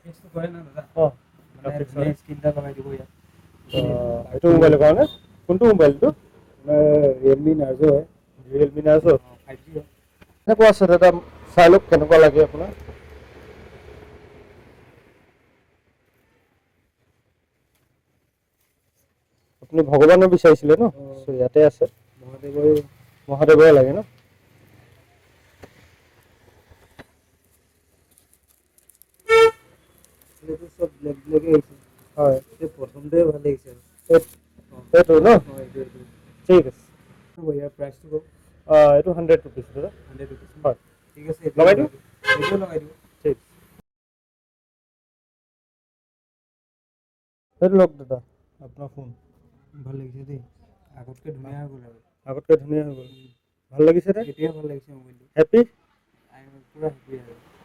গ্ৰাফিক্সটো কৰে না দাদা অঁ মানে গ্ৰাফিক্স ধুনীয়া স্ক্ৰীন এটা লগাই দিব ইয়াত এইটো মোবাইলৰ কাৰণে কোনটো মোবাইলটো ৰিয়েলমি নাৰ্জো হয় ৰিয়েলমি নাৰ্জো 5G হয় কেনেকুৱা আছে দাদা চাই লওক কেনেকুৱা লাগে আপোনাৰ আপুনি ভগৱানো বিচাৰিছিলে ন চ' ইয়াতে আছে মহাদেৱৰে লাগে ন এইটো সব ব্লেক ব্লেকে আহিছে হয় এই প্ৰথমটোৱে ভাল লাগিছে এইটো ন এইটো ঠিক আছে ইয়াৰ প্ৰাইচটো কওক এইটো 100 ৰুপিছ দাদা 100 rupees হয় ঠিক আছে এইটো লগাই দিওঁ এইটো লগাই দিব ঠিক সেইটো লওক দাদা আপোনাৰ ফোন ভাল লাগিছে দেই আগতকৈ ধুনীয়া হৈ গ'ল আৰু আগতকৈ ধুনীয়া হৈ গ'ল ভাল লাগিছে নে এতিয়াই ভাল লাগিছে মোবাইলটো হেপী পুৰা হেপী আৰু